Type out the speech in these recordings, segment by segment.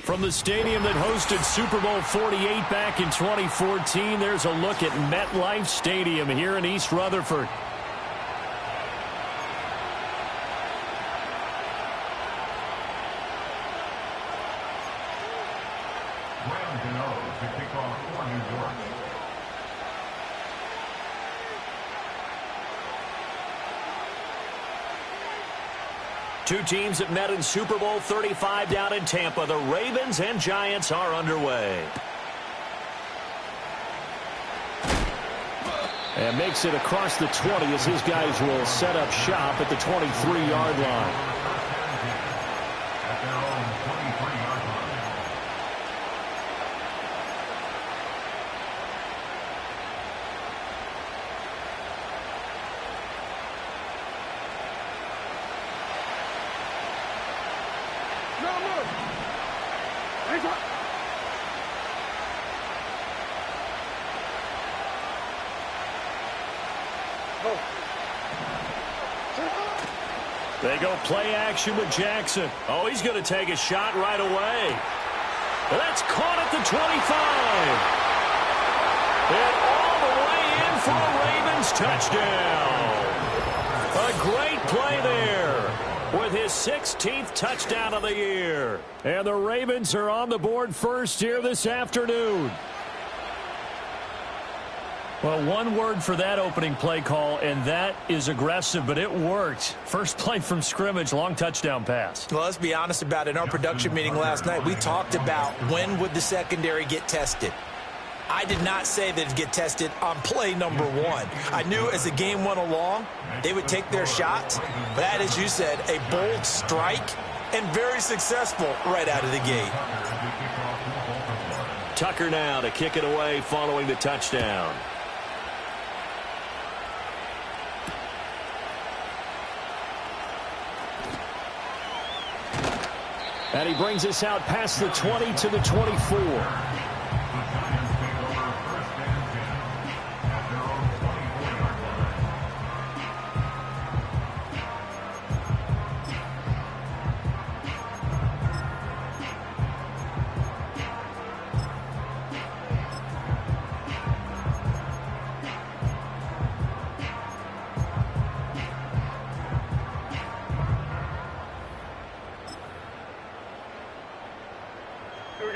From the stadium that hosted Super Bowl 48 back in 2014, there's a look at MetLife Stadium here in East Rutherford. To kick off for New York. Two teams that met in Super Bowl 35 down in Tampa. The Ravens and Giants are underway. And makes it across the 20 as his guys will set up shop at the 23-yard line. At their own 23-yard line. They go play action with Jackson. Oh, he's going to take a shot right away. That's caught at the 25. And all the way in for a Ravens touchdown. A great play there with his 16th touchdown of the year. And the Ravens are on the board first here this afternoon. Well, one word for that opening play call, and that is aggressive, but it worked. First play from scrimmage, long touchdown pass. Well, let's be honest about it. In our production meeting last night, we talked about when would the secondary get tested. I did not say that it'd get tested on play number one. I knew as the game went along, they would take their shots. That, as you said, a bold strike and very successful right out of the gate. Tucker now to kick it away following the touchdown. And he brings us out past the 20 to the 24.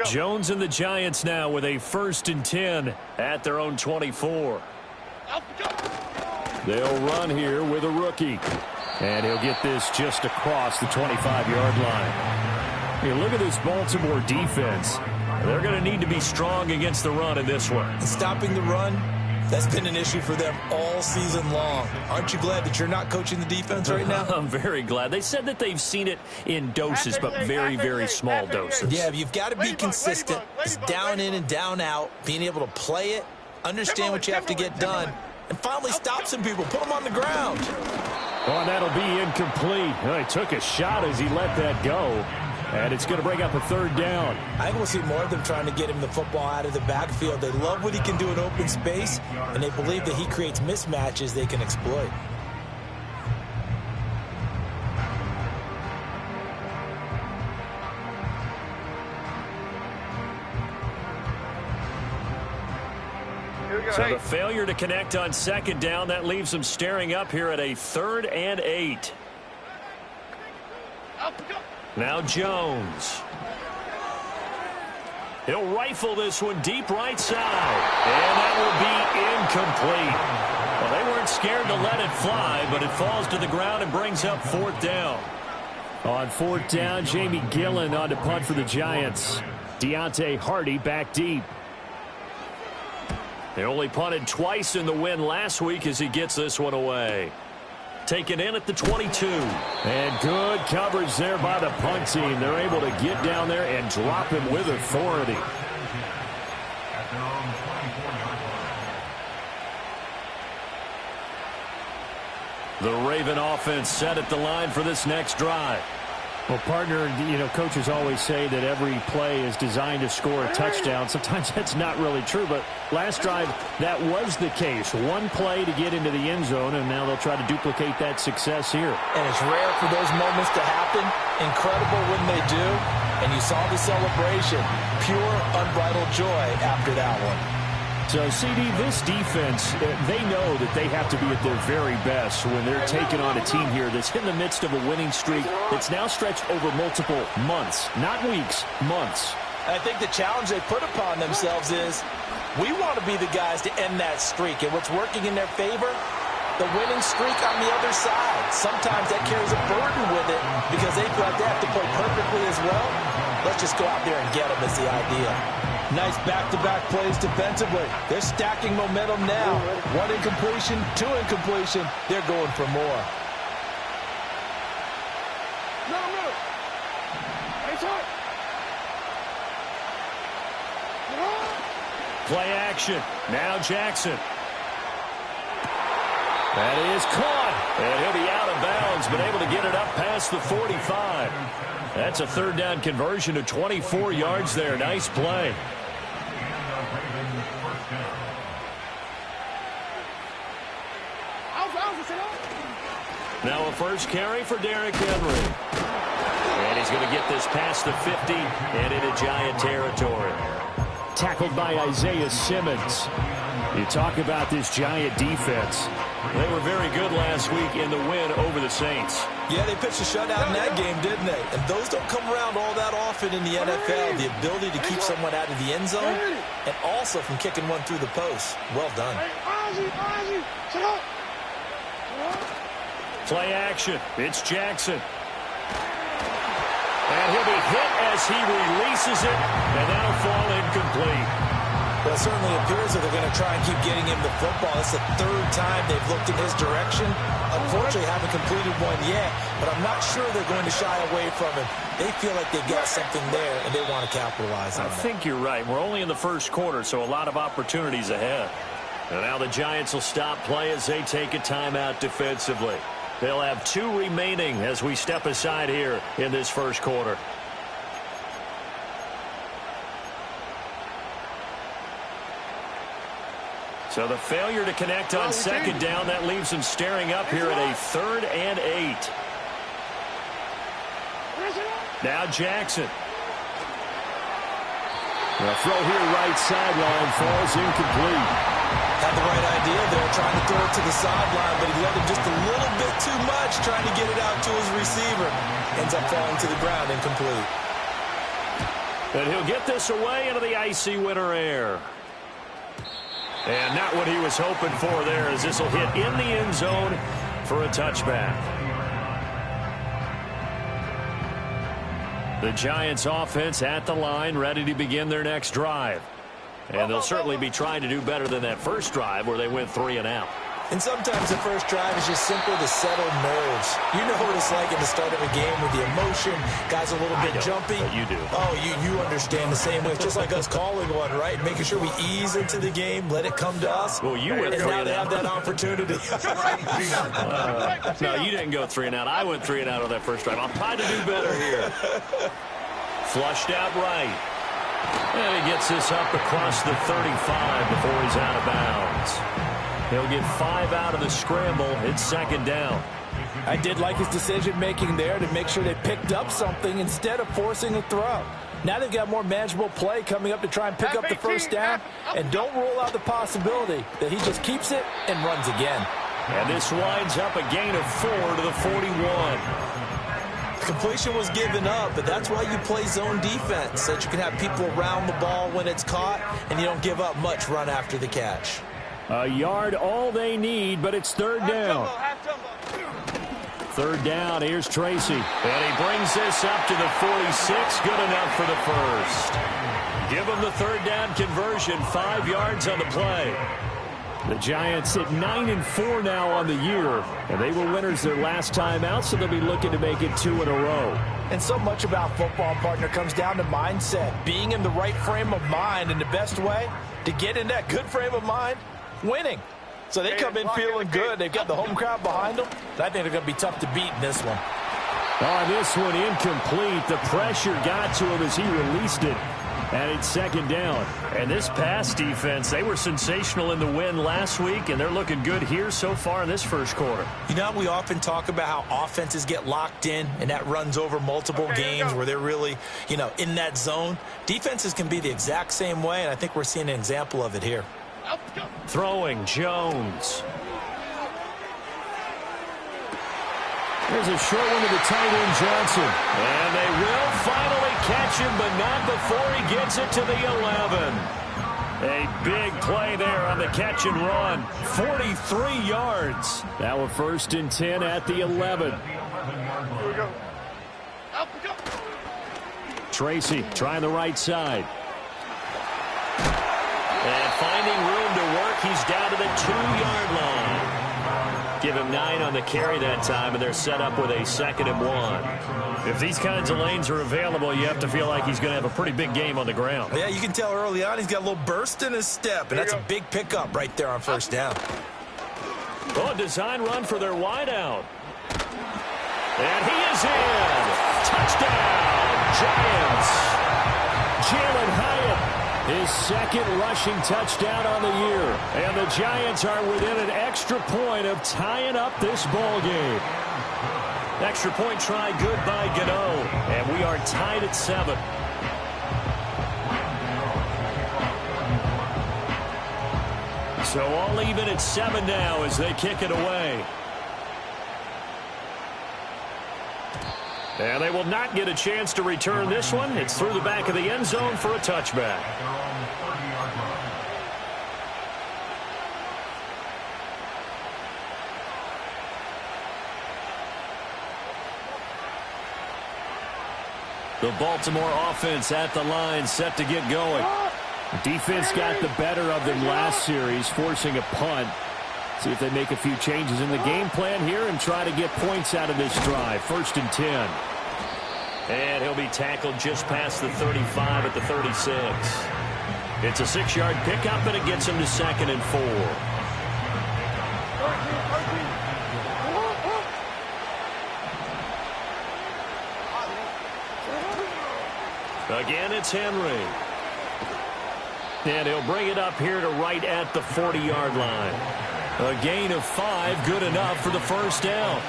Jones and the Giants now with a 1st and 10 at their own 24. They'll run here with a rookie. And he'll get this just across the 25-yard line. Hey, look at this Baltimore defense. They're going to need to be strong against the run in this one. Stopping the run, that's been an issue for them all season long. Aren't you glad that you're not coaching the defense right now? I'm very glad. They said that they've seen it in doses, but very, very small doses. Yeah, you've got to be consistent. It's down in and down out, being able to play it, understand what you have to get done, and finally stop some people, put them on the ground. Oh, and that'll be incomplete. Well, he took a shot as he let that go. And it's going to bring up a 3rd down. I think we'll see more of them trying to get him the football out of the backfield. They love what he can do in open space, and they believe that he creates mismatches they can exploit. So the failure to connect on 2nd down, that leaves them staring up here at a 3rd and 8. Now Jones. He'll rifle this one deep right side. And that will be incomplete. Well, they weren't scared to let it fly, but it falls to the ground and brings up 4th down. On 4th down, Jamie Gillen on to punt for the Giants. Deontay Hardy back deep. They only punted twice in the win last week as he gets this one away. taken in at the 22. And good coverage there by the punt team. They're able to get down there and drop him with authority. At their own 24-yard line. The Raven offense set at the line for this next drive. Well, partner, coaches always say that every play is designed to score a touchdown. Sometimes that's not really true, but last drive, that was the case. One play to get into the end zone, and now they'll try to duplicate that success here. And it's rare for those moments to happen. Incredible when they do. And you saw the celebration. Pure, unbridled joy after that one. So, CD, this defense, they know that they have to be at their very best when they're taking on a team here that's in the midst of a winning streak that's now stretched over multiple months, not weeks, months. I think the challenge they put upon themselves is we want to be the guys to end that streak. And what's working in their favor? The winning streak on the other side. Sometimes that carries a burden with it because they feel like they have to play perfectly as well. Let's just go out there and get them is the idea. Nice back-to-back plays defensively. They're stacking momentum now. One incompletion, two incompletion. They're going for more. Play action. Now Jackson. That is caught. And he'll be out of bounds, but able to get it up past the 45. That's a third down conversion to 24 yards there. Nice play. Now a first carry for Derrick Henry. And he's going to get this past the 50 and into Giant territory. Tackled by Isaiah Simmons. You talk about this Giant defense. They were very good last week in the win over the Saints. Yeah, they pitched a shutout in that game, didn't they? And those don't come around all that often in the NFL. The ability to keep someone out of the end zone and also from kicking one through the post. Well done. Play action. It's Jackson. And he'll be hit as he releases it, and that'll fall incomplete. Well, it certainly appears that they're going to try and keep getting him the football. It's the third time they've looked in his direction. Unfortunately, haven't completed one yet, but I'm not sure they're going to shy away from him. They feel like they've got something there, and they want to capitalize on it. I think you're right. We're only in the first quarter, so a lot of opportunities ahead. And now the Giants will stop play as they take a timeout defensively. They'll have 2 remaining as we step aside here in this first quarter. So the failure to connect on second down, that leaves them staring up here at a 3rd and 8. Now Jackson. The throw here right sideline falls incomplete. Had the right idea there, trying to throw it to the sideline, but he let him just a little bit too much, trying to get it out to his receiver. Ends up falling to the ground, incomplete. And he'll get this away into the icy winter air. And not what he was hoping for there, as this will hit in the end zone for a touchback. The Giants offense at the line, ready to begin their next drive. And they'll certainly be trying to do better than that first drive where they went 3 and out. And sometimes the first drive is just simply to settle nerves. You know what it's like at the start of a game with the emotion. Guys a little bit jumpy. But you do. Oh, you understand the same way. It's just like us calling one, right? Making sure we ease into the game, let it come to us. Well, you went 3 and now and they out. have that opportunity. No, you didn't go 3 and out. I went 3 and out on that first drive. I'll try to do better here. Flushed out right. And he gets this up across the 35 before he's out of bounds. He'll get 5 out of the scramble. It's second down. I did like his decision-making there to make sure they picked up something instead of forcing a throw. Now they've got more manageable play coming up to try and pick up the first down. And don't rule out the possibility that he just keeps it and runs again. And this winds up a gain of 4 to the 41. Completion was given up, but that's why you play zone defense, so that you can have people around the ball when it's caught, and you don't give up much run after the catch. A yard all they need, but it's third down. Third down, here's Tracy. And he brings this up to the 46, good enough for the first. Give him the third down conversion, 5 yards on the play. The Giants at 9-4 now on the year, and they were winners their last time out, so they'll be looking to make it 2 in a row. And so much about football, partner, comes down to mindset, being in the right frame of mind, and the best way to get in that good frame of mind, winning. So they come in feeling good. They've got the home crowd behind them. I think they're going to be tough to beat in this one. On this one, incomplete. The pressure got to him as he released it. And it's second down. And this pass defense, they were sensational in the win last week, and they're looking good here so far in this first quarter. You know, we often talk about how offenses get locked in, and that runs over multiple games where they're really, in that zone. Defenses can be the exact same way, and I think we're seeing an example of it here. Throwing, Jones. There's a short one to the tight end, Johnson. And they will finally catch him, but not before he gets it to the 11. A big play there on the catch and run. 43 yards. Now a 1st and 10 at the 11. Tracy trying the right side. And finding room to work, he's down to the 2-yard line. Give him 9 on the carry that time, and they're set up with a 2nd and 1. If these kinds of lanes are available, you have to feel like he's going to have a pretty big game on the ground. Yeah, you can tell early on he's got a little burst in his step, and that's a big pickup right there on 1st down. Oh, a design run for their wideout. And he is in. Touchdown, Giants. Jalen Hyatt. His 2nd rushing touchdown on the year. And the Giants are within an extra point of tying up this ball game. Extra point try good by Gano. And we are tied at 7. So all even at 7 now as they kick it away. And they will not get a chance to return this one. It's through the back of the end zone for a touchback. The Baltimore offense at the line, set to get going. The defense got the better of them last series, forcing a punt. See if they make a few changes in the game plan here and try to get points out of this drive. 1st and 10. And he'll be tackled just past the 35 at the 36. It's a 6-yard pickup, and it gets him to 2nd and 4. Again, it's Henry. And he'll bring it up here to right at the 40-yard line. A gain of 5, good enough for the 1st down.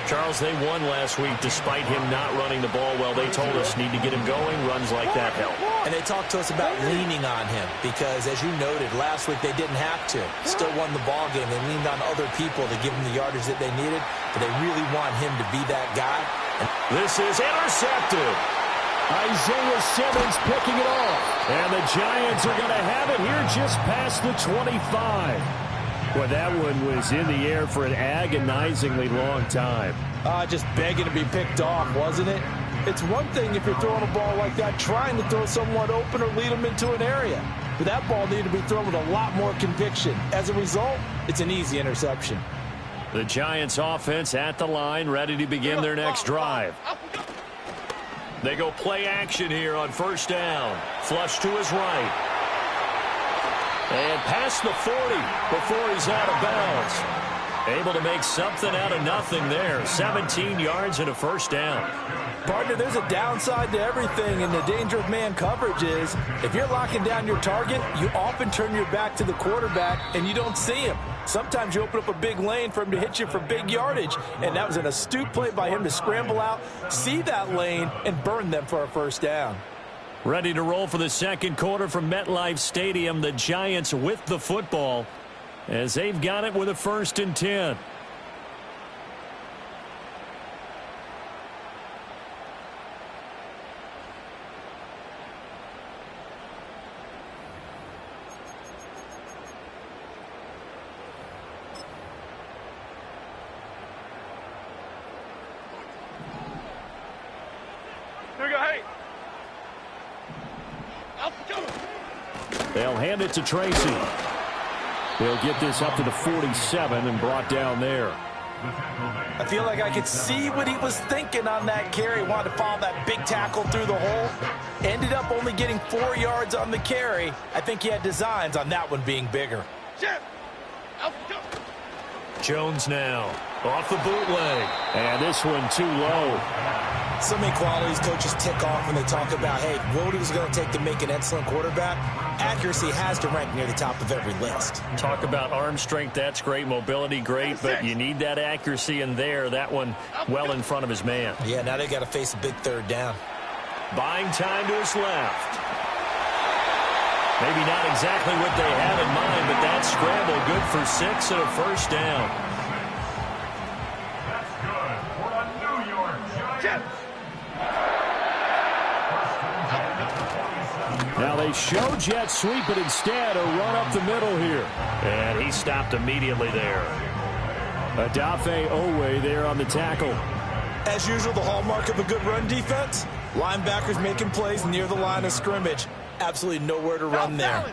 Charles, they won last week despite him not running the ball well. They told us need to get him going. Runs like that help. And they talked to us about leaning on him because, as you noted, last week they didn't have to. Still won the ball game. They leaned on other people to give them the yardage that they needed, but they really want him to be that guy. This is intercepted. Isaiah Simmons picking it off. And the Giants are going to have it here just past the 25. Well, that one was in the air for an agonizingly long time. Just begging to be picked off, wasn't it? It's one thing if you're throwing a ball like that, trying to throw someone open or lead them into an area. But that ball needed to be thrown with a lot more conviction. As a result, it's an easy interception. The Giants offense at the line, ready to begin their next drive. They go play action here on 1st down. Flush to his right. And past the 40 before he's out of bounds. Able to make something out of nothing there. 17 yards and a 1st down. Partner, there's a downside to everything, and the danger of man coverage is if you're locking down your target, you often turn your back to the quarterback and you don't see him. Sometimes you open up a big lane for him to hit you for big yardage, and that was an astute play by him to scramble out, see that lane, and burn them for a 1st down. Ready to roll for the 2nd quarter from MetLife Stadium. The Giants with the football as they've got it with a 1st and 10. They'll hand it to Tracy. They'll get this up to the 47 and brought down there. I feel like I could see what he was thinking on that carry. Wanted to follow that big tackle through the hole. Ended up only getting 4 yards on the carry. I think he had designs on that one being bigger. Jones now off the bootleg. And this one too low. So many qualities coaches tick off when they talk about, hey, what it was going to take to make an excellent quarterback. Accuracy has to rank near the top of every list. Talk about arm strength, that's great. Mobility, great, but you need that accuracy in there. That one well in front of his man. Yeah, now they got to face a big third down. Buying time to his left. Maybe not exactly what they had in mind, but that scramble good for 6 and a first down. That's good for a New York Giants. Now they show jet sweep, but instead a run up the middle here. And he stopped immediately there. Adafe Owe there on the tackle. As usual, the hallmark of a good run defense, linebackers making plays near the line of scrimmage. Absolutely nowhere to run there.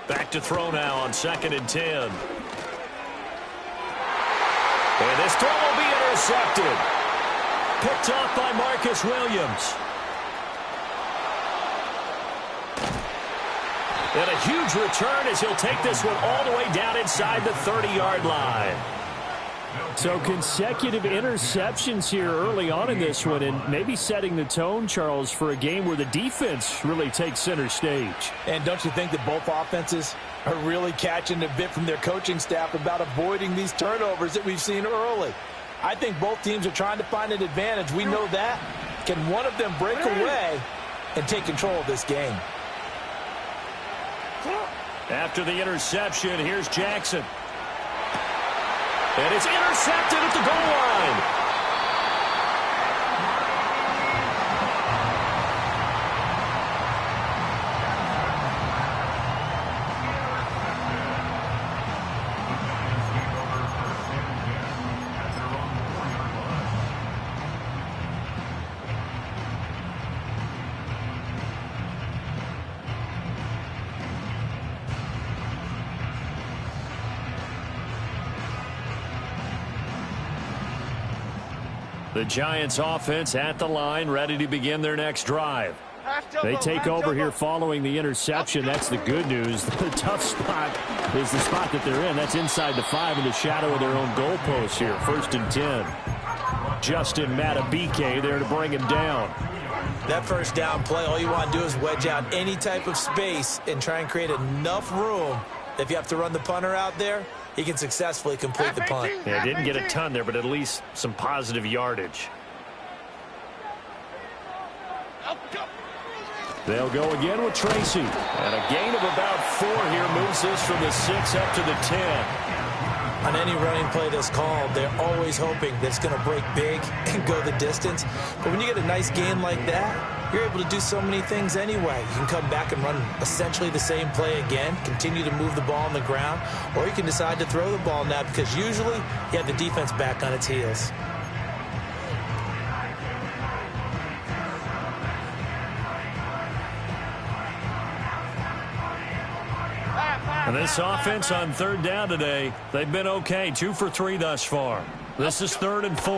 Back to throw now on 2nd and 10. And this throw will be intercepted. Picked off by Marcus Williams. And a huge return as he'll take this one all the way down inside the 30-yard line. So consecutive interceptions here early on in this one, and maybe setting the tone, Charles, for a game where the defense really takes center stage. And don't you think that both offenses are really catching a bit from their coaching staff about avoiding these turnovers that we've seen early? I think both teams are trying to find an advantage. We know that. Can one of them break away and take control of this game? After the interception, here's Jackson. And it's intercepted at the goal line. The Giants offense at the line, ready to begin their next drive. They take over here following the interception. That's the good news. The tough spot is the spot that they're in. That's inside the 5 in the shadow of their own goalpost here. 1st and 10. Justin Matabike there to bring him down. That first down play, all you want to do is wedge out any type of space and try and create enough room. If you have to run the punter out there, he can successfully complete the punt. Yeah, didn't get a ton there, but at least some positive yardage. They'll go again with Tracy. And a gain of about 4 here moves this from the 6 up to the 10. On any running play that's called, they're always hoping that it's going to break big and go the distance. But when you get a nice gain like that, you're able to do so many things anyway. You can come back and run essentially the same play again, continue to move the ball on the ground, or you can decide to throw the ball now because usually you have the defense back on its heels. And this offense on 3rd down today, they've been okay. 2 for 3 thus far. This is 3rd and 4.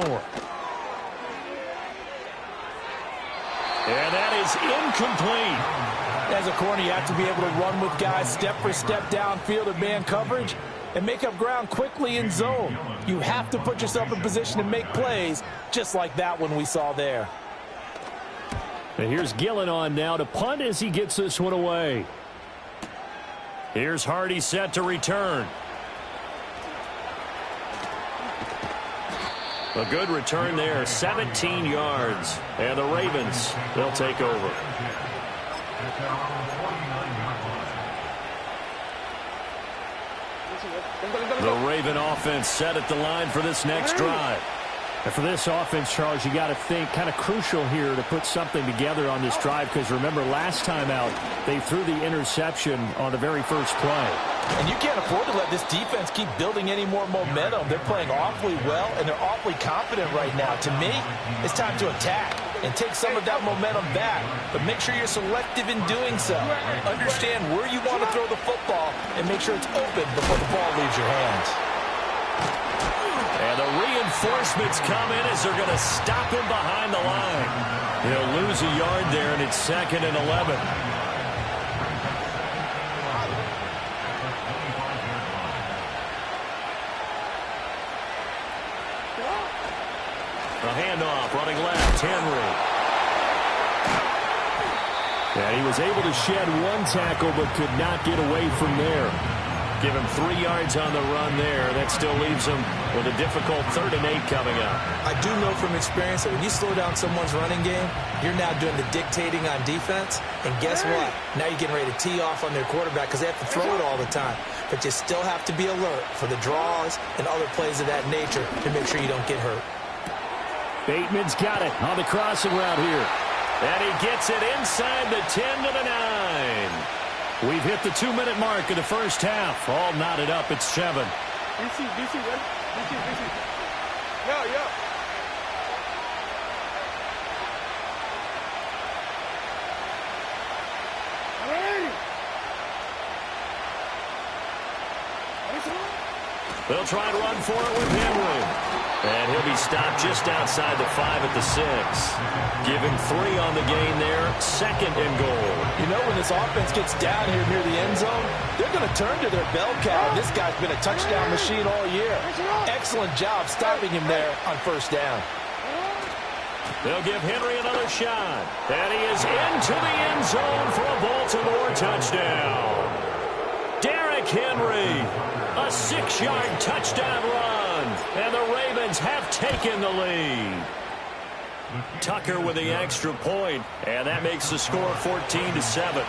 And that is incomplete. As a corner, you have to be able to run with guys step for step downfield of man coverage and make up ground quickly in zone. You have to put yourself in position to make plays just like that one we saw there. And here's Gillen on now to punt as he gets this one away. Here's Hardy set to return. A good return there, 17 yards. And the Ravens, they'll take over. The Raven offense set at the line for this next drive. And for this offense, Charles, you got to think kind of crucial here to put something together on this drive because remember last time out they threw the interception on the very first play. And you can't afford to let this defense keep building any more momentum. They're playing awfully well and they're awfully confident right now. To me, it's time to attack. and take some of that momentum back. But make sure you're selective in doing so. Understand where you want to throw the football and make sure it's open before the ball leaves your hands. And the reinforcements come in as they're going to stop him behind the line. He'll lose a yard there, and it's 2nd and 11. A handoff, running left, Henry. And he was able to shed one tackle but could not get away from there. Give him 3 yards on the run there. That still leaves him with a difficult 3rd and 8 coming up. I do know from experience that when you slow down someone's running game, you're now doing the dictating on defense. And guess what? Now you're getting ready to tee off on their quarterback because they have to throw it all the time. But you still have to be alert for the draws and other plays of that nature to make sure you don't get hurt. Bateman's got it on the crossing route here. And he gets it inside the 10 to the 9. We've hit the 2-minute mark of the first half. All knotted up at 7. DC, what? DC. Yo. They'll try and run for it with Henry. And he'll be stopped just outside the 5 at the 6. Give him 3 on the gain there. 2nd and goal. You know, when this offense gets down here near the end zone, they're going to turn to their bell cow. This guy's been a touchdown machine all year. Excellent job stopping him there on 1st down. They'll give Henry another shot. And he is into the end zone for a Baltimore touchdown. Derrick Henry, a 6-yard touchdown run. And the Ravens have taken the lead. Tucker with the extra point, and that makes the score 14-7.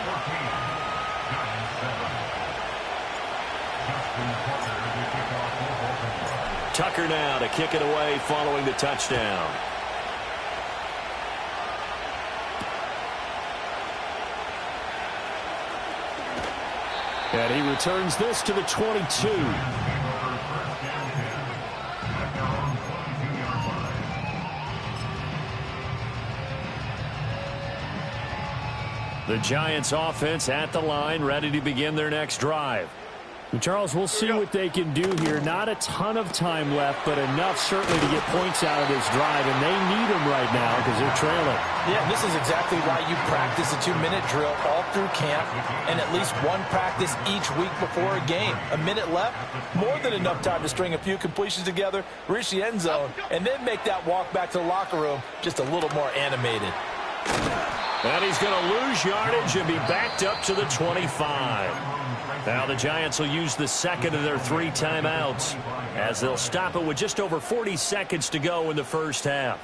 Tucker now to kick it away following the touchdown. And he returns this to the 22. The Giants offense at the line, ready to begin their next drive. And Charles, we'll see what they can do here. Not a ton of time left, but enough certainly to get points out of this drive, and they need them right now because they're trailing. Yeah, this is exactly why you practice a 2-minute drill all through camp and at least one practice each week before a game. A minute left, more than enough time to string a few completions together, reach the end zone, and then make that walk back to the locker room just a little more animated. And he's going to lose yardage and be backed up to the 25. Now the Giants will use the 2nd of their 3 timeouts as they'll stop it with just over 40 seconds to go in the first half.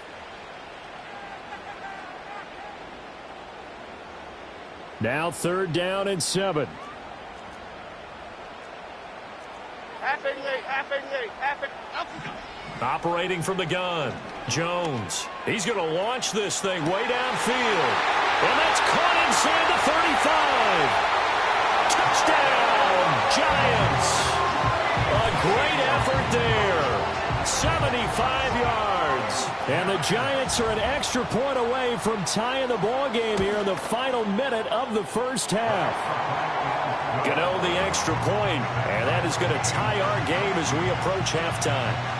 Now 3rd down and 7. Operating from the gun, Jones. He's going to launch this thing way downfield. And that's caught inside the 35. Touchdown, Giants. A great effort there. 75 yards. And the Giants are an extra point away from tying the ball game here in the final minute of the first half. Gano the extra point, and that is going to tie our game as we approach halftime.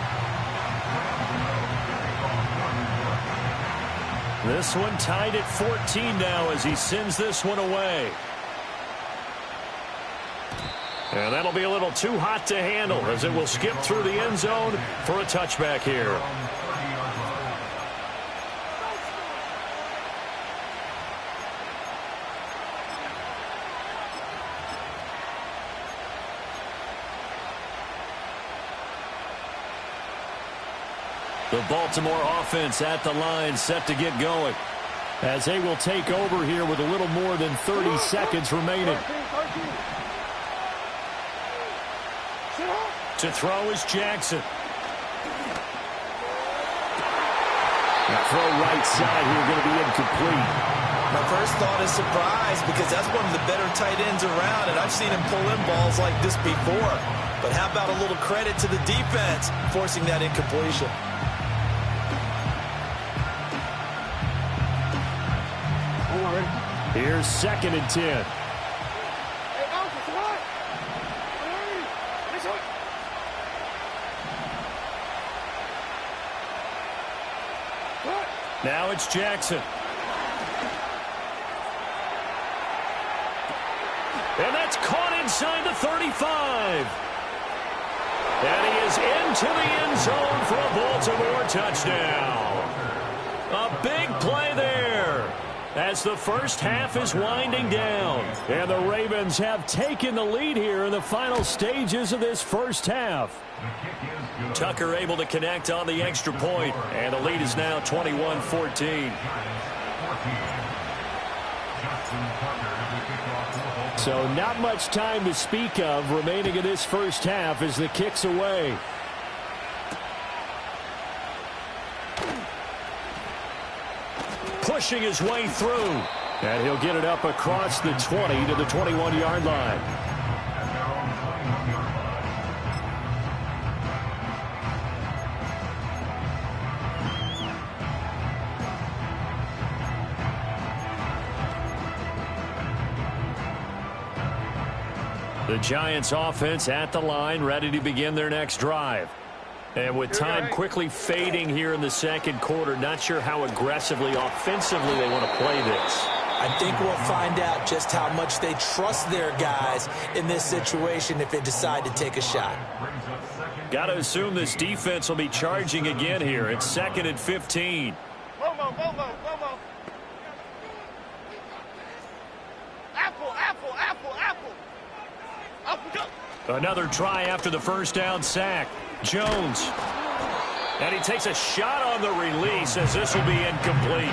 This one tied at 14 now as he sends this one away. And that'll be a little too hot to handle as it will skip through the end zone for a touchback here. The Baltimore offense at the line set to get going. As they will take over here with a little more than 30 seconds remaining. To throw is Jackson. That throw right side here going to be incomplete. My first thought is surprise because that's one of the better tight ends around, and I've seen him pull in balls like this before. But how about a little credit to the defense forcing that incompletion? Here's 2nd and 10. Now it's Jackson. And that's caught inside the 35. And he is into the end zone for a Baltimore touchdown. A big play there as the first half is winding down. And the Ravens have taken the lead here in the final stages of this first half. Tucker able to connect on the extra point, and the lead is now 21-14. So not much time to speak of remaining in this first half as the kick's away. Pushing his way through. And he'll get it up across the 20 to the 21-yard line. The Giants offense at the line, ready to begin their next drive. And with time quickly fading here in the second quarter, not sure how aggressively, offensively they want to play this. I think we'll find out just how much they trust their guys in this situation if they decide to take a shot. Got to assume this defense will be charging again here. It's 2nd and 15. Apple. Another try after the first down sack. Jones. And he takes a shot on the release as this will be incomplete.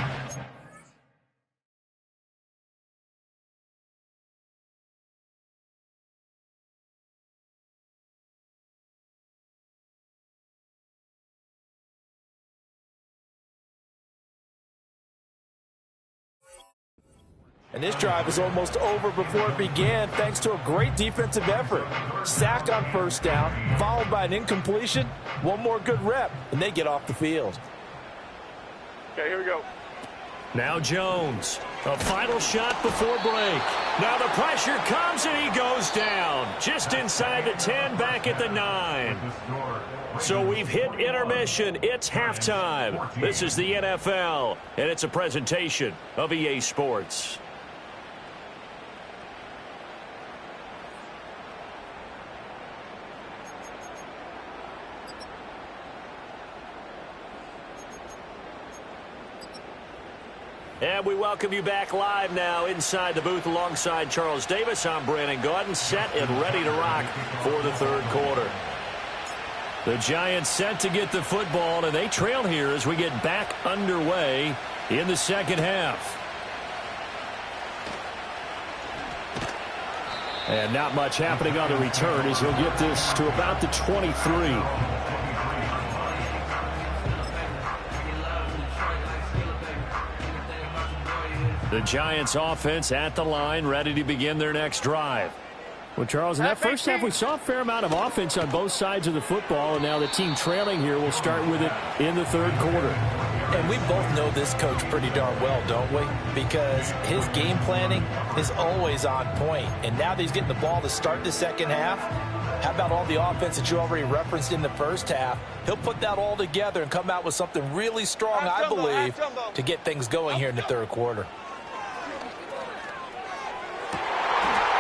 And this drive is almost over before it began thanks to a great defensive effort. Sack on first down, followed by an incompletion. One more good rep, and they get off the field. Okay, here we go. Now Jones. A final shot before break. Now the pressure comes, and he goes down. Just inside the 10, back at the 9. So we've hit intermission. It's halftime. This is the NFL, and it's a presentation of EA Sports. And we welcome you back live now inside the booth alongside Charles Davis. I'm Brandon Gaudin, set and ready to rock for the third quarter. The Giants set to get the football, and they trail here as we get back underway in the second half. And not much happening on the return as he'll get this to about the 23. The Giants offense at the line, ready to begin their next drive. Well, Charles, in that first half, we saw a fair amount of offense on both sides of the football, and now the team trailing here will start with it in the third quarter. And we both know this coach pretty darn well, don't we? Because his game planning is always on point. And now that he's getting the ball to start the second half, how about all the offense that you already referenced in the first half? He'll put that all together and come out with something really strong, I believe, to get things going here in the third quarter.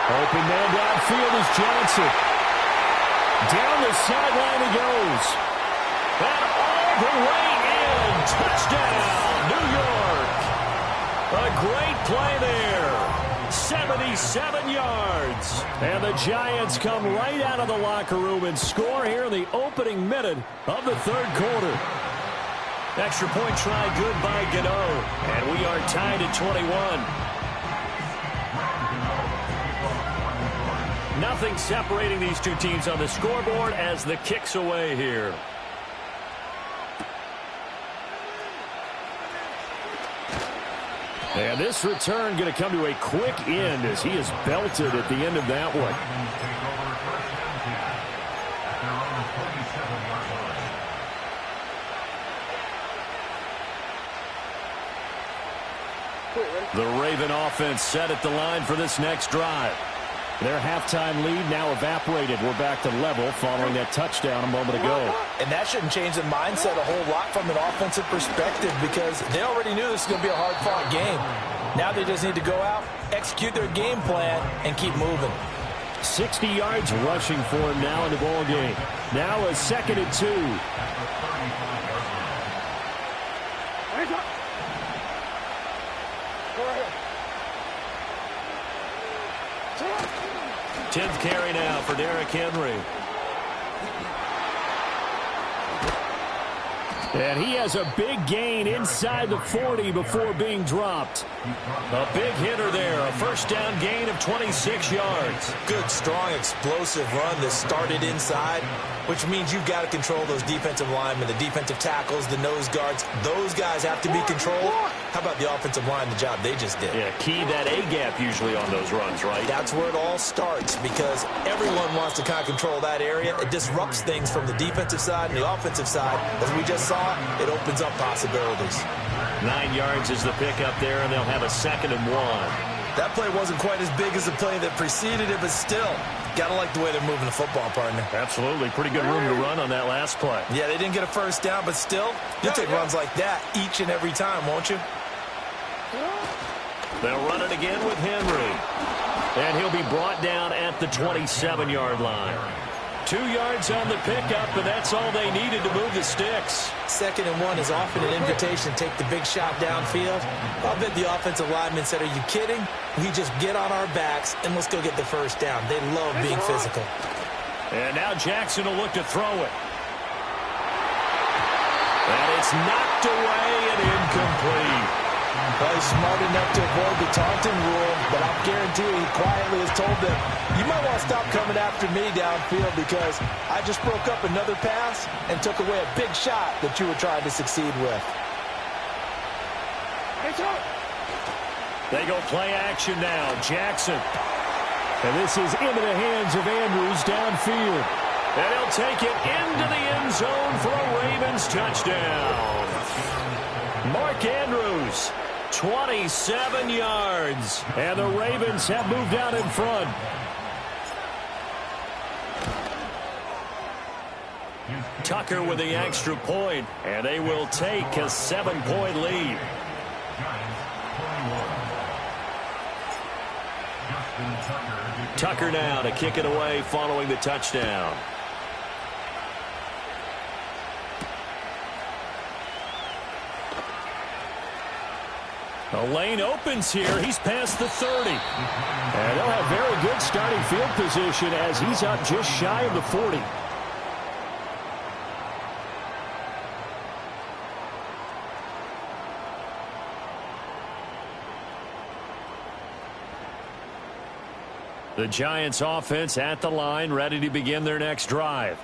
Open man downfield is Johnson. Down the sideline he goes. And all the way in. Touchdown, New York. A great play there. 77 yards. And the Giants come right out of the locker room and score here in the opening minute of the third quarter. Extra point try good by Gano. And we are tied at 21. Nothing separating these two teams on the scoreboard as the kick's away here. And this return going to come to a quick end as he is belted at the end of that one. The Raven offense set at the line for this next drive. Their halftime lead now evaporated. We're back to level following that touchdown a moment ago. And that shouldn't change the mindset a whole lot from an offensive perspective because they already knew this was going to be a hard-fought game. Now they just need to go out, execute their game plan, and keep moving. 60 yards rushing for him now in the ball game. Now a 2nd and 2. 10th carry now for Derrick Henry. And he has a big gain inside the 40 before being dropped. A big hitter there. A first down gain of 26 yards. Good, strong, explosive run that started inside, which means you've got to control those defensive linemen, the defensive tackles, the nose guards. Those guys have to be controlled. How about the offensive line, the job they just did? Yeah, key that A-gap usually on those runs, right? That's where it all starts because everyone wants to kind of control that area. It disrupts things from the defensive side and the offensive side. As we just saw, it opens up possibilities. 9 yards is the pickup there, and they'll have a 2nd and 1. That play wasn't quite as big as the play that preceded it, but still, got to like the way they're moving the football, partner. Absolutely. Pretty good room to run on that last play. Yeah, they didn't get a first down, but still, you'll take runs like that each and every time, won't you? They'll run it again with Henry. And he'll be brought down at the 27-yard line. 2 yards on the pickup, and that's all they needed to move the sticks. 2nd and 1 is often an invitation to take the big shot downfield. I'll bet the offensive lineman said, are you kidding? We just get on our backs, and let's go get the first down. They love being physical. And now Jackson will look to throw it. And it's knocked away and incomplete. Well, he's smart enough to avoid the taunting rule, but I'll guarantee you he quietly has told them, you might want to stop coming after me downfield because I just broke up another pass and took away a big shot that you were trying to succeed with. They go play action now. Jackson. And this is into the hands of Andrews downfield. And he'll take it into the end zone for a Ravens touchdown. Mark Andrews. 27 yards. And the Ravens have moved out in front. Tucker with the extra point, and they will take a 7-point lead. Tucker now to kick it away following the touchdown. The lane opens here. He's past the 30. And they'll have very good starting field position as he's up just shy of the 40. The Giants offense at the line, ready to begin their next drive.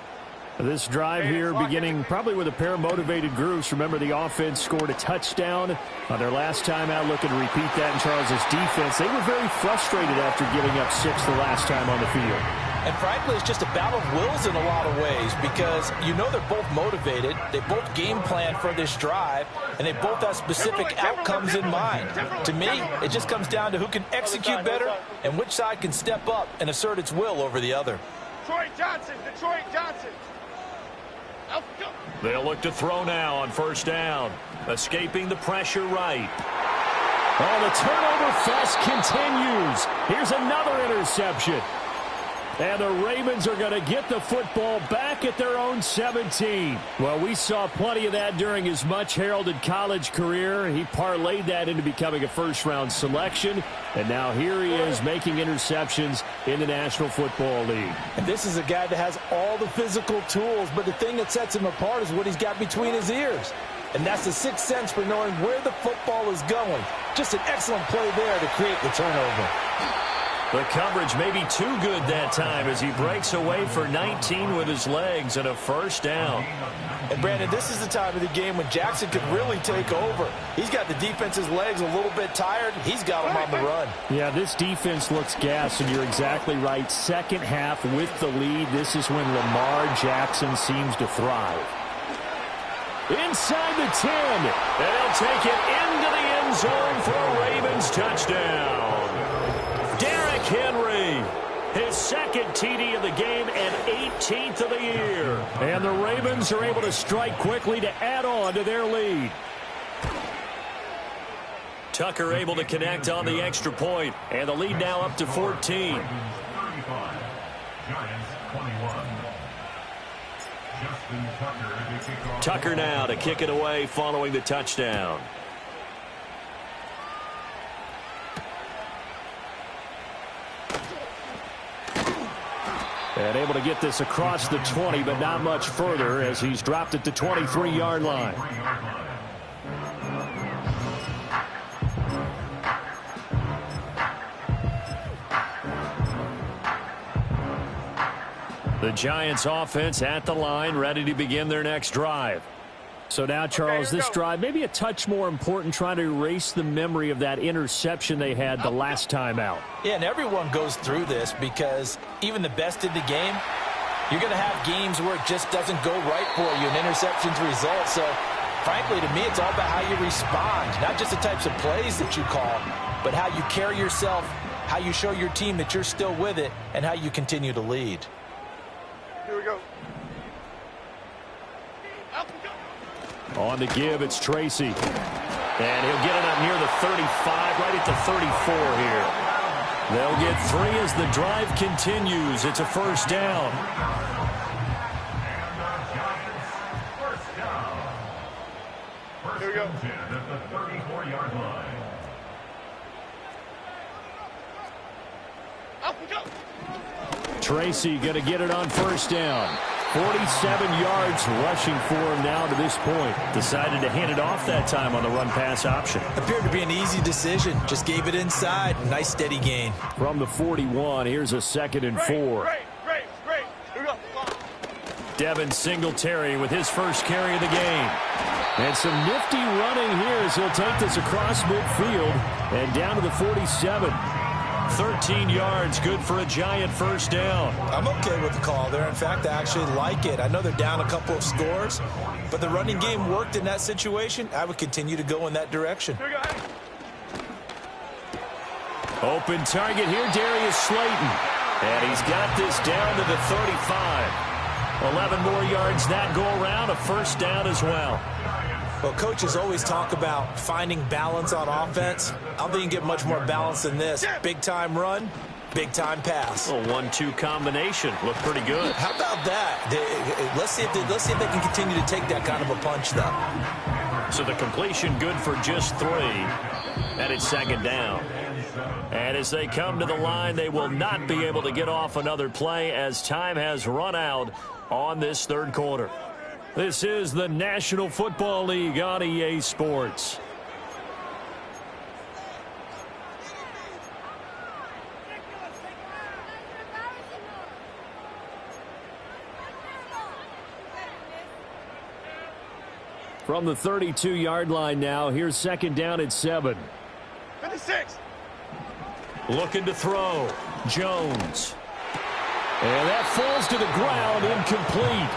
This drive here beginning probably with a pair of motivated groups. Remember, the offense scored a touchdown on their last time out, looking to repeat that in Charles's defense. They were very frustrated after giving up 6 the last time on the field. And frankly, it's just a battle of wills in a lot of ways because you know they're both motivated. They both game plan for this drive, and they both have specific outcomes in mind. To me, it just comes down to who can execute better and which side can step up and assert its will over the other. Detroit Johnson. They'll look to throw now on first down. Escaping the pressure right. Oh, the turnover fest continues. Here's another interception. And the Ravens are going to get the football back at their own 17. Well, we saw plenty of that during his much-heralded college career. He parlayed that into becoming a first-round selection. And now here he is making interceptions in the National Football League. And this is a guy that has all the physical tools, but the thing that sets him apart is what he's got between his ears. And that's the sixth sense for knowing where the football is going. Just an excellent play there to create the turnover. The coverage may be too good that time as he breaks away for 19 with his legs and a first down. And, Brandon, this is the time of the game when Jackson could really take over. He's got the defense's legs a little bit tired. He's got them on the run. Yeah, this defense looks gassed, and you're exactly right. Second half with the lead, this is when Lamar Jackson seems to thrive. Inside the 10. And he'll take it into the end end zone for a Ravens touchdown. Derrick Henry, his second TD of the game and 18th of the year. And the Ravens are able to strike quickly to add on to their lead. Tucker able to connect on the extra point, and the lead now up to 14. Tucker now to kick it away following the touchdown. And able to get this across the 20, but not much further as he's dropped at the 23-yard line. The Giants offense at the line, ready to begin their next drive. So now, Charles, this drive maybe a touch more important, trying to erase the memory of that interception they had the last time out. Yeah, and everyone goes through this because even the best in the game, you're going to have games where it just doesn't go right for you, and interceptions result. So, frankly, to me, it's all about how you respond, not just the types of plays that you call, but how you carry yourself, how you show your team that you're still with it, and how you continue to lead. Here we go. On the give, it's Tracy. And he'll get it up near the 35, right at the 34 here. They'll get 3 as the drive continues. It's a first down. Here we go. At the 34-yard line. Up we go. Tracy going to get it on first down. 47 yards rushing for him now to this point. Decided to hand it off that time on the run-pass option. Appeared to be an easy decision. Just gave it inside. Nice steady gain. From the 41, here's a 2nd and 4. Great. Here we go. Devin Singletary with his first carry of the game. And some nifty running here as he'll take this across midfield and down to the 47. 13 yards, good for a Giant first down. I'm okay with the call there. In fact, I actually like it. I know they're down a couple of scores, but the running game worked in that situation. I would continue to go in that direction. Here we go. Open target here, Darius Slayton. And he's got this down to the 35. 11 more yards that go around, a first down as well. Well, coaches always talk about finding balance on offense. I don't think you can get much more balance than this. Big-time run, big-time pass. A 1-2 combination. Looked pretty good. How about that? Let's see if they can continue to take that kind of a punch, though. So the completion good for just 3. And it's 2nd down. And as they come to the line, they will not be able to get off another play as time has run out on this third quarter. This is the National Football League on EA Sports. From the 32-yard line now, here's 2nd down at 7. 56. Looking to throw. Jones. And that falls to the ground, incomplete.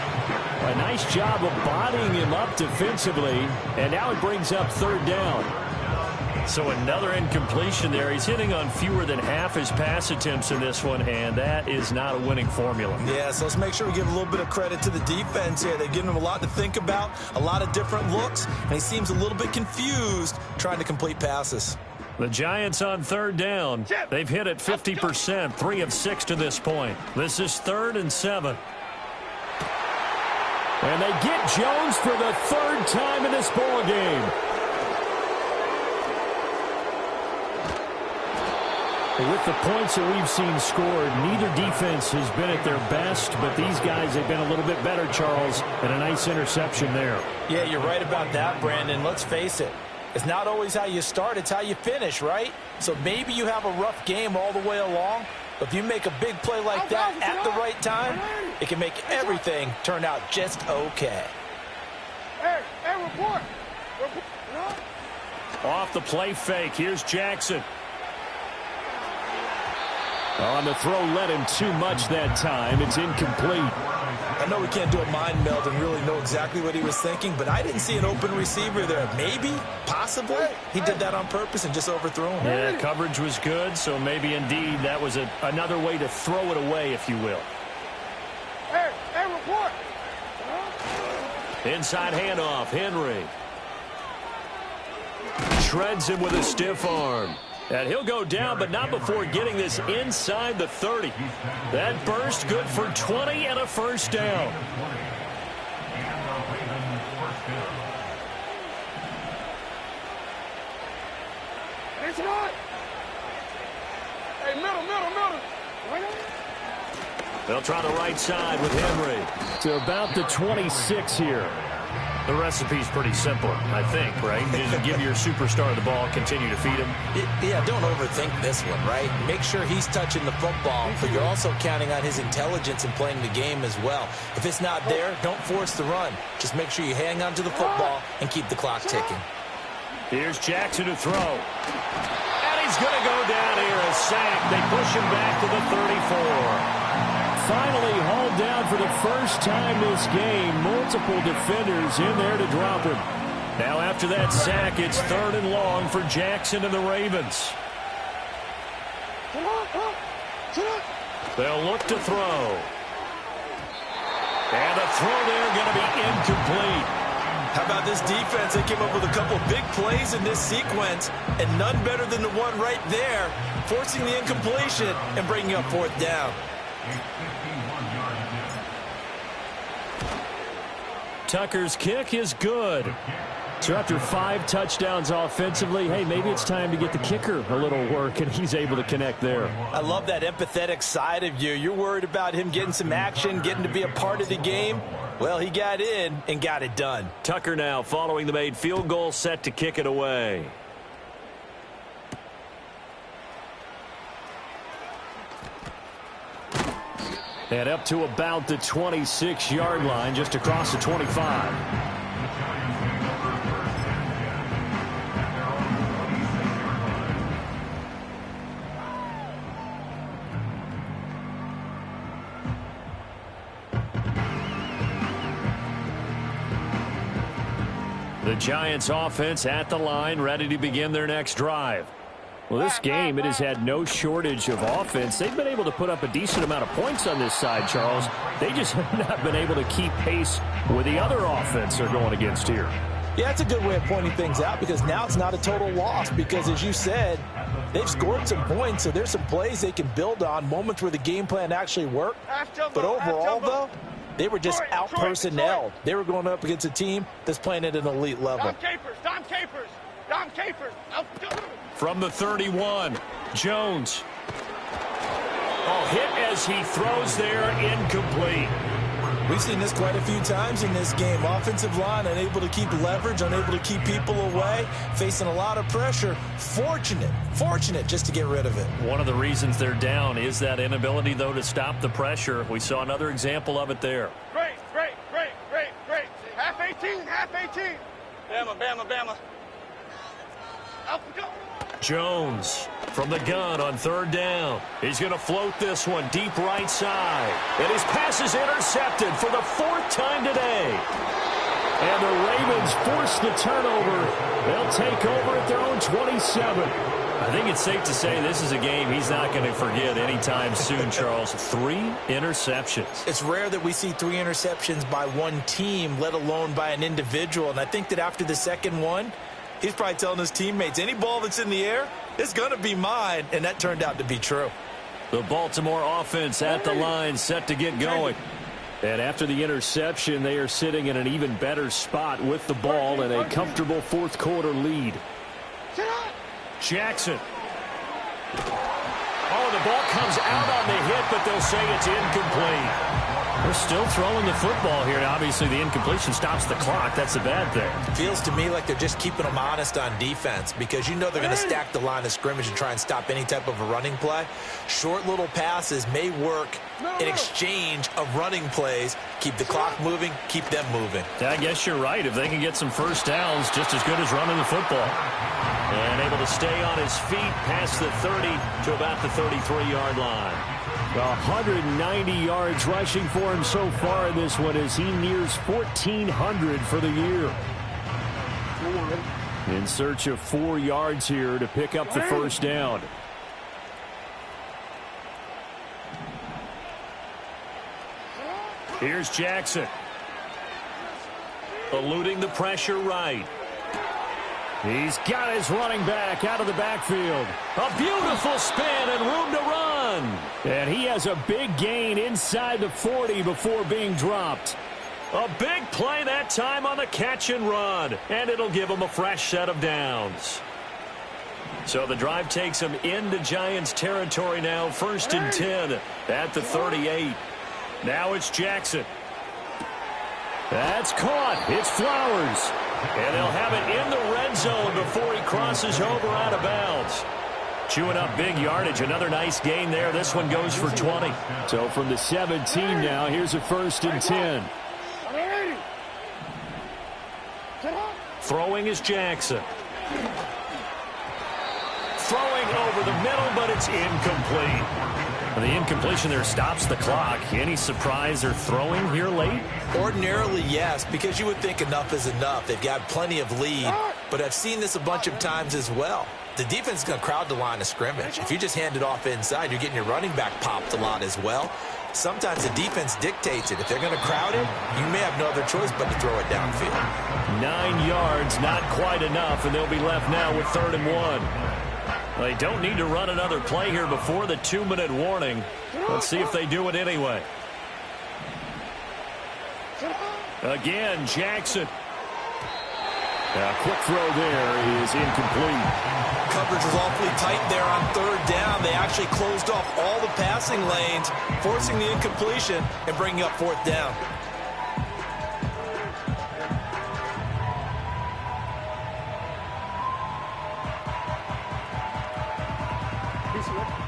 A nice job of bodying him up defensively, and now it brings up 3rd down. So another incompletion there. He's hitting on fewer than half his pass attempts in this one, and that is not a winning formula. Yeah, so let's make sure we give a little bit of credit to the defense here. They've given him a lot to think about, a lot of different looks, and he seems a little bit confused trying to complete passes. The Giants on 3rd down. They've hit it 50%, 3 of 6 to this point. This is 3rd and 7. And they get Jones for the 3rd time in this ball game. With the points that we've seen scored, neither defense has been at their best, but these guys have been a little bit better, Charles, and a nice interception there. Yeah, you're right about that, Brandon. Let's face it. It's not always how you start, it's how you finish, right? So maybe you have a rough game all the way along, but if you make a big play like that at the right time, it can make everything turn out just okay. Hey, report. Off the play fake, here's Jackson. On the throw, led him too much that time. It's incomplete. I know we can't do a mind meld and really know exactly what he was thinking, but I didn't see an open receiver there. Maybe, possibly, he did that on purpose and just overthrew him. Yeah, coverage was good, so maybe indeed that was another way to throw it away, if you will. Hey, report. Inside handoff, Henry. Shreds him with a stiff arm. And he'll go down, but not before getting this inside the 30. That burst good for 20 and a first down. It's not. Hey, middle. They'll try the right side with Henry. To about the 26 here. The recipe's pretty simple, I think, right? Just give your superstar the ball, continue to feed him. Yeah, don't overthink this one, right? Make sure he's touching the football, but you're also counting on his intelligence in playing the game as well. If it's not there, don't force the run. Just make sure you hang on to the football and keep the clock ticking. Here's Jackson to throw. And he's going to go down here, a sack. They push him back to the 34. Finally hauled down for the first time this game. Multiple defenders in there to drop him. Now after that sack, it's 3rd and long for Jackson and the Ravens. They'll look to throw. And a throw there going to be incomplete. How about this defense? They came up with a couple big plays in this sequence, and none better than the one right there, forcing the incompletion and bringing up 4th down. Tucker's kick is good. So after 5 touchdowns offensively, hey, maybe it's time to get the kicker a little work, and he's able to connect there. I love that empathetic side of you. You're worried about him getting some action, getting to be a part of the game. Well, he got in and got it done. Tucker now following the made field goal, set to kick it away. And up to about the 26-yard line, just across the 25. The Giants offense at the line, ready to begin their next drive. Well, this game, it has had no shortage of offense. They've been able to put up a decent amount of points on this side, Charles. They just have not been able to keep pace with the other offense they're going against here. Yeah, that's a good way of pointing things out, because now it's not a total loss, because as you said, they've scored some points, so there's some plays they can build on, moments where the game plan actually worked. But overall, though, they were just out-personnelled. They were going up against a team that's playing at an elite level. Dom Capers. From the 31, Jones. Oh, hit as he throws there, incomplete. We've seen this quite a few times in this game. Offensive line unable to keep leverage, unable to keep people away, facing a lot of pressure. Fortunate just to get rid of it. One of the reasons they're down is that inability, though, to stop the pressure. We saw another example of it there. Great. Half 18. Bama. Up we go. Jones from the gun on 3rd down. He's going to float this one deep right side. And his pass is intercepted for the 4th time today. And the Ravens force the turnover. They'll take over at their own 27. I think it's safe to say this is a game he's not going to forget anytime soon, Charles. 3 interceptions. It's rare that we see 3 interceptions by one team, let alone by an individual. And I think that after the second one, he's probably telling his teammates, any ball that's in the air, it's going to be mine. And that turned out to be true. The Baltimore offense at the line, set to get going. And after the interception, they are sitting in an even better spot with the ball and a comfortable 4th quarter lead. Jackson. Oh, the ball comes out on the hit, but they'll say it's incomplete. They're still throwing the football here. Obviously, the incompletion stops the clock. That's a bad thing. Feels to me like they're just keeping them honest on defense, because you know they're going to stack the line of scrimmage and try and stop any type of a running play. Short little passes may work in exchange of running plays. Keep the clock moving, keep them moving. Yeah, I guess you're right. If they can get some first downs, just as good as running the football. And able to stay on his feet past the 30 to about the 33-yard line. 190 yards rushing for him so far in this one as he nears 1,400 for the year. In search of 4 yards here to pick up the first down. Here's Jackson. Eluding the pressure right. He's got his running back out of the backfield. A beautiful spin and room to run. And he has a big gain inside the 40 before being dropped. A big play that time on the catch and run. And it'll give him a fresh set of downs. So the drive takes him into Giants territory now. 1st and 10 at the 38. Now it's Jackson. That's caught. It's Flowers. And they'll have it in the red zone before he crosses over out of bounds. Chewing up big yardage. Another nice gain there. This one goes for 20. So from the 17 now, here's a 1st and 10. Throwing is Jackson. Throwing over the middle, but it's incomplete. The incompletion there stops the clock. Any surprise they're throwing here late? Ordinarily, yes, because you would think enough is enough. They've got plenty of lead, but I've seen this a bunch of times as well. The defense is going to crowd the line of scrimmage. If you just hand it off inside, you're getting your running back popped a lot as well. Sometimes the defense dictates it. If they're going to crowd it, you may have no other choice but to throw it downfield. 9 yards, not quite enough, and they'll be left now with 3rd and 1. They don't need to run another play here before the 2-minute warning. Let's see if they do it anyway. Again, Jackson. A quick throw there is incomplete. Coverage was awfully tight there on 3rd down. They actually closed off all the passing lanes, forcing the incompletion and bringing up 4th down.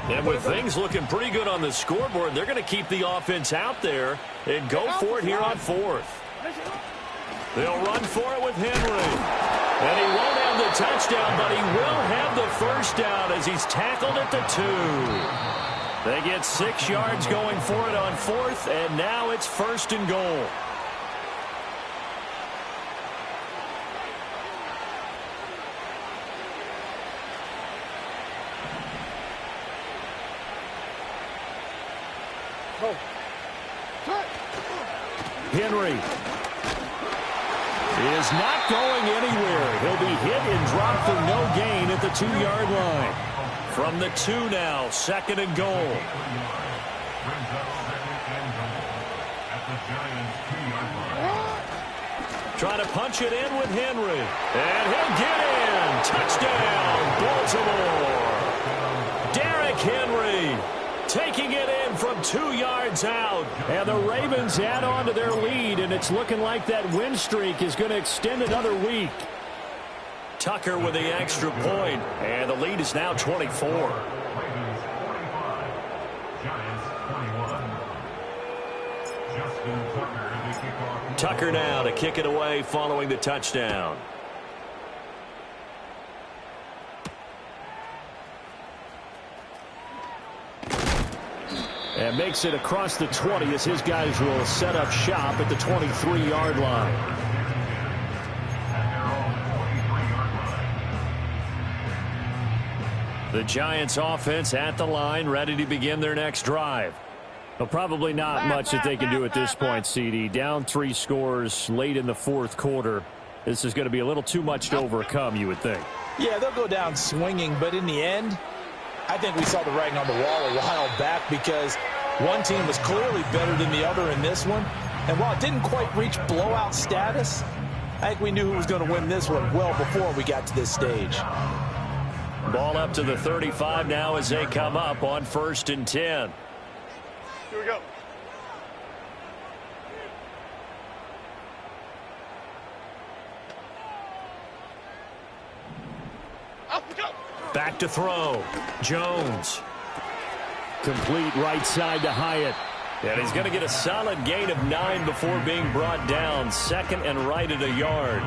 And with things looking pretty good on the scoreboard, they're going to keep the offense out there and go for it here on 4th. They'll run for it with Henry. And he won't have the touchdown, but he will have the first down as he's tackled at the 2. They get 6 yards going for it on 4th, and now it's 1st and goal. Henry is not going anywhere. He'll be hit and dropped for no gain at the 2-yard line. From the 2 now, 2nd and goal. Trying to punch it in with Henry. And he'll get in. Touchdown, Baltimore. Derrick Henry taking it in from 2 yards out. And the Ravens add on to their lead, and it's looking like that win streak is going to extend another week. Tucker with the extra point, and the lead is now 24. Tucker now to kick it away following the touchdown. And makes it across the 20 as his guys will set up shop at the 23-yard line. The Giants offense at the line, ready to begin their next drive. Well, probably not much that they can do at this point, CD. Down 3 scores late in the 4th quarter. This is going to be a little too much to overcome, you would think. Yeah, they'll go down swinging, but in the end, I think we saw the writing on the wall a while back because one team was clearly better than the other in this one. And while it didn't quite reach blowout status, I think we knew who was going to win this one well before we got to this stage. Ball up to the 35 now as they come up on 1st and 10. Here we go. Up we go. Back to throw. Jones. Complete right side to Hyatt. And he's going to get a solid gain of 9 before being brought down. 2nd and right at a yard.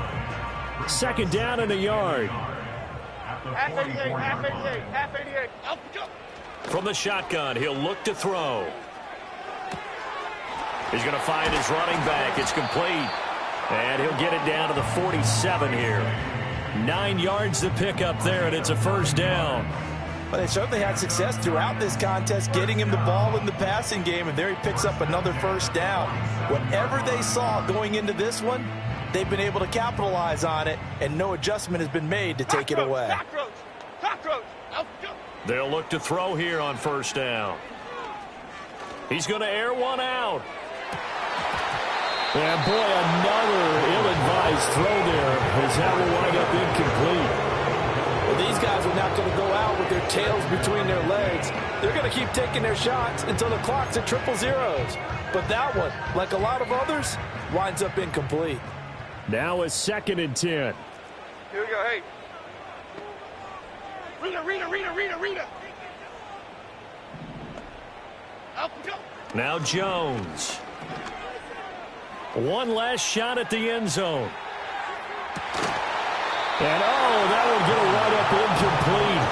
2nd down and a yard. Half 88, half 88, half 88. Up, go. From the shotgun, he'll look to throw. He's going to find his running back. It's complete. And he'll get it down to the 47 here. 9 yards to pick up there, and it's a first down. Well, they certainly had success throughout this contest getting him the ball in the passing game, and there he picks up another first down. Whatever they saw going into this one, they've been able to capitalize on it, and no adjustment has been made to take it away. Cockroach, cockroach. Up, go. They'll look to throw here on first down. He's going to air one out. And, boy, another ill-advised throw there as that will wind up incomplete. Well, these guys are not going to go out with their tails between their legs. They're going to keep taking their shots until the clock's at triple zeros. But that one, like a lot of others, winds up incomplete. Now a 2nd and 10. Here we go, hey. Rita. Up, go. Now Jones. One last shot at the end zone. And, that will get a run-up incomplete.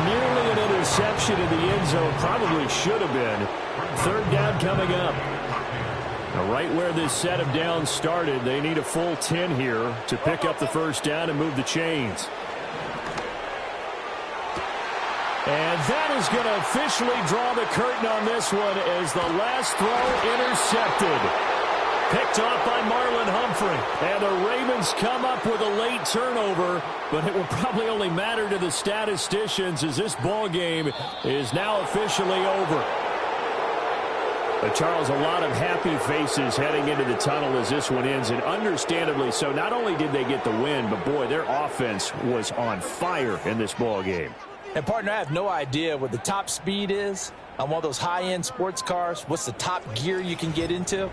Nearly an interception in the end zone. Probably should have been. 3rd down coming up. Now, right where this set of downs started, they need a full 10 here to pick up the first down and move the chains. And that is going to officially draw the curtain on this one as the last throw intercepted. Picked off by Marlon Humphrey. And the Ravens come up with a late turnover, but it will probably only matter to the statisticians as this ball game is now officially over. But Charles, a lot of happy faces heading into the tunnel as this one ends, and understandably so. Not only did they get the win, but, boy, their offense was on fire in this ball game. And, partner, I have no idea what the top speed is on one of those high-end sports cars. What's the top gear you can get into?